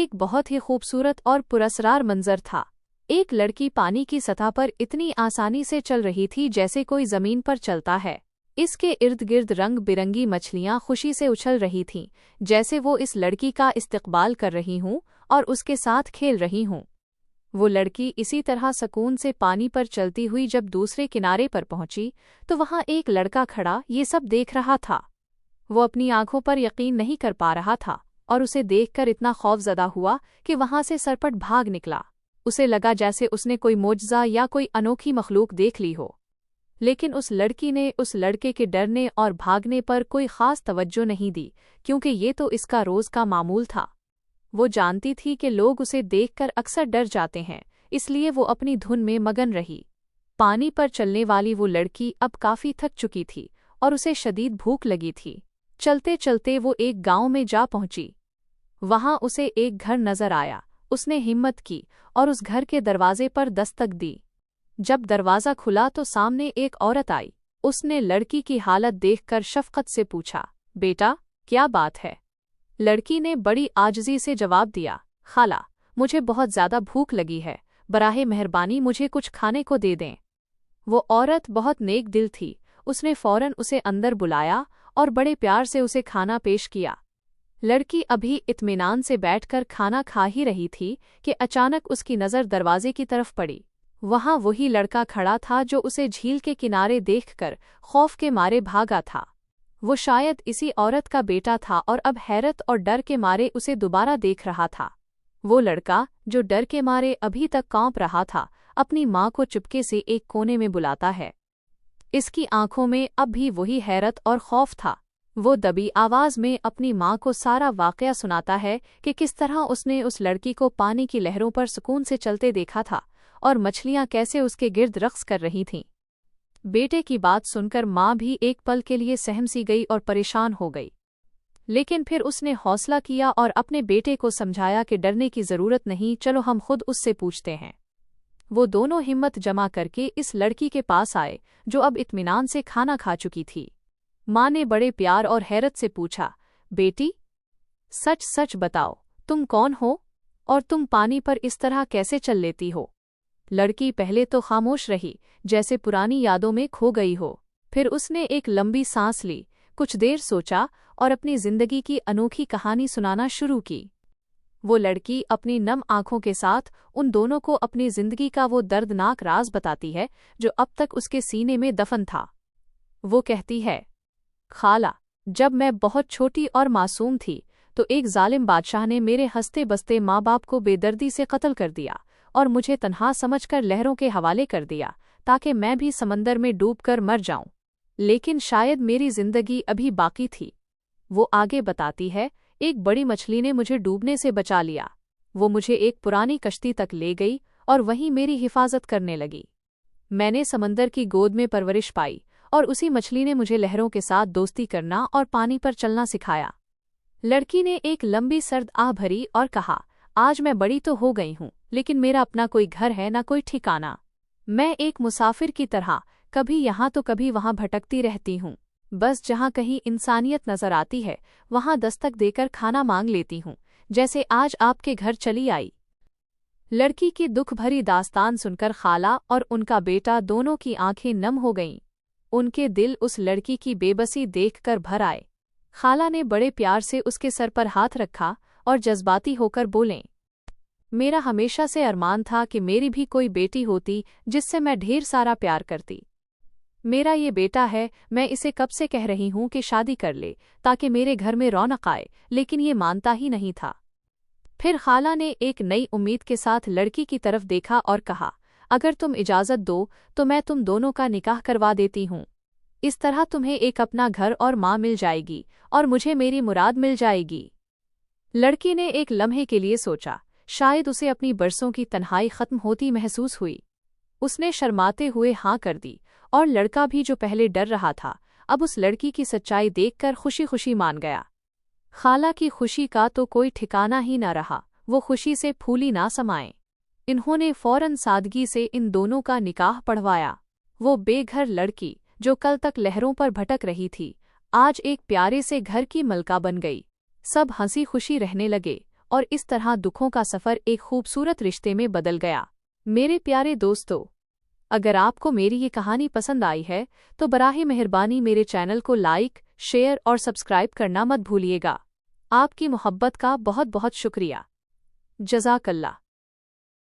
एक बहुत ही खूबसूरत और पुरस्कार मंजर था। एक लड़की पानी की सतह पर इतनी आसानी से चल रही थी जैसे कोई जमीन पर चलता है। इसके इर्द गिर्द रंग बिरंगी मछलियां खुशी से उछल रही थीं, जैसे वो इस लड़की का इस्तकबाल कर रही हूं और उसके साथ खेल रही हूं। वो लड़की इसी तरह सुकून से पानी पर चलती हुई जब दूसरे किनारे पर पहुंची तो वहां एक लड़का खड़ा ये सब देख रहा था। वो अपनी आंखों पर यकीन नहीं कर पा रहा था और उसे देखकर इतना खौफजदा हुआ कि वहां से सरपट भाग निकला। उसे लगा जैसे उसने कोई मोजज़ा या कोई अनोखी मखलूक देख ली हो। लेकिन उस लड़की ने उस लड़के के डरने और भागने पर कोई खास तवज्जो नहीं दी, क्योंकि ये तो इसका रोज का मामूल था। वो जानती थी कि लोग उसे देखकर अक्सर डर जाते हैं, इसलिए वो अपनी धुन में मगन रही। पानी पर चलने वाली वो लड़की अब काफी थक चुकी थी और उसे शदीद भूख लगी थी। चलते चलते वो एक गांव में जा पहुंची। वहां उसे एक घर नजर आया। उसने हिम्मत की और उस घर के दरवाजे पर दस्तक दी। जब दरवाज़ा खुला तो सामने एक औरत आई। उसने लड़की की हालत देखकर शफकत से पूछा, बेटा क्या बात है? लड़की ने बड़ी आजिज़ी से जवाब दिया, खाला मुझे बहुत ज़्यादा भूख लगी है, बराहे मेहरबानी मुझे कुछ खाने को दे दें। वो औरत बहुत नेक दिल थी। उसने फौरन उसे अंदर बुलाया और बड़े प्यार से उसे खाना पेश किया। लड़की अभी इत्मीनान से बैठकर खाना खा ही रही थी कि अचानक उसकी नज़र दरवाजे की तरफ पड़ी। वहां वही लड़का खड़ा था जो उसे झील के किनारे देखकर खौफ के मारे भागा था। वो शायद इसी औरत का बेटा था और अब हैरत और डर के मारे उसे दोबारा देख रहा था। वो लड़का जो डर के मारे अभी तक कांप रहा था, अपनी माँ को चुपके से एक कोने में बुलाता है। इसकी आंखों में अब भी वही हैरत और खौफ था। वो दबी आवाज में अपनी माँ को सारा वाकया सुनाता है कि किस तरह उसने उस लड़की को पानी की लहरों पर सुकून से चलते देखा था और मछलियां कैसे उसके गिर्द रक्स कर रही थीं। बेटे की बात सुनकर माँ भी एक पल के लिए सहम सी गई और परेशान हो गई, लेकिन फिर उसने हौसला किया और अपने बेटे को समझाया कि डरने की जरूरत नहीं, चलो हम खुद उससे पूछते हैं। वो दोनों हिम्मत जमा करके इस लड़की के पास आए जो अब इत्मीनान से खाना खा चुकी थी। माँ ने बड़े प्यार और हैरत से पूछा, बेटी सच सच बताओ, तुम कौन हो और तुम पानी पर इस तरह कैसे चल लेती हो? लड़की पहले तो खामोश रही, जैसे पुरानी यादों में खो गई हो। फिर उसने एक लंबी सांस ली, कुछ देर सोचा और अपनी जिंदगी की अनोखी कहानी सुनाना शुरू की। वो लड़की अपनी नम आंखों के साथ उन दोनों को अपनी जिंदगी का वो दर्दनाक राज बताती है जो अब तक उसके सीने में दफन था। वो कहती है, खाला, जब मैं बहुत छोटी और मासूम थी तो एक जालिम बादशाह ने मेरे हंसते बसते माँ बाप को बेदर्दी से कत्ल कर दिया और मुझे तन्हा समझकर लहरों के हवाले कर दिया ताकि मैं भी समंदर में डूबकर मर जाऊं। लेकिन शायद मेरी जिंदगी अभी बाकी थी। वो आगे बताती है, एक बड़ी मछली ने मुझे डूबने से बचा लिया। वो मुझे एक पुरानी कश्ती तक ले गई और वहीं मेरी हिफाजत करने लगी। मैंने समंदर की गोद में परवरिश पाई और उसी मछली ने मुझे लहरों के साथ दोस्ती करना और पानी पर चलना सिखाया। लड़की ने एक लंबी सर्द आह भरी और कहा, आज मैं बड़ी तो हो गई हूँ, लेकिन मेरा अपना कोई घर है ना कोई ठिकाना। मैं एक मुसाफिर की तरह कभी यहाँ तो कभी वहाँ भटकती रहती हूँ। बस जहाँ कहीं इंसानियत नजर आती है वहाँ दस्तक देकर खाना मांग लेती हूँ, जैसे आज आपके घर चली आई। लड़की की दुख भरी दास्तान सुनकर खाला और उनका बेटा दोनों की आंखें नम हो गईं। उनके दिल उस लड़की की बेबसी देखकर भर आए। खाला ने बड़े प्यार से उसके सर पर हाथ रखा और जज्बाती होकर बोलें, मेरा हमेशा से अरमान था कि मेरी भी कोई बेटी होती जिससे मैं ढेर सारा प्यार करती। मेरा ये बेटा है, मैं इसे कब से कह रही हूँ कि शादी कर ले ताकि मेरे घर में रौनक आए, लेकिन ये मानता ही नहीं था। फिर खाला ने एक नई उम्मीद के साथ लड़की की तरफ देखा और कहा, अगर तुम इजाज़त दो तो मैं तुम दोनों का निकाह करवा देती हूँ। इस तरह तुम्हें एक अपना घर और माँ मिल जाएगी और मुझे मेरी मुराद मिल जाएगी। लड़की ने एक लम्हे के लिए सोचा, शायद उसे अपनी बरसों की तन्हाई खत्म होती महसूस हुई। उसने शर्माते हुए हाँ कर दी और लड़का भी जो पहले डर रहा था अब उस लड़की की सच्चाई देखकर खुशी खुशी मान गया। खाला की खुशी का तो कोई ठिकाना ही न रहा, वो खुशी से फूली ना समाए। इन्होंने फौरन सादगी से इन दोनों का निकाह पढ़वाया। वो बेघर लड़की जो कल तक लहरों पर भटक रही थी आज एक प्यारे से घर की मलका बन गई। सब हंसी खुशी रहने लगे और इस तरह दुखों का सफ़र एक खूबसूरत रिश्ते में बदल गया। मेरे प्यारे दोस्तों, अगर आपको मेरी ये कहानी पसंद आई है तो बराहे मेहरबानी मेरे चैनल को लाइक, शेयर और सब्सक्राइब करना मत भूलिएगा। आपकी मोहब्बत का बहुत बहुत शुक्रिया। जज़ाकल्लाह।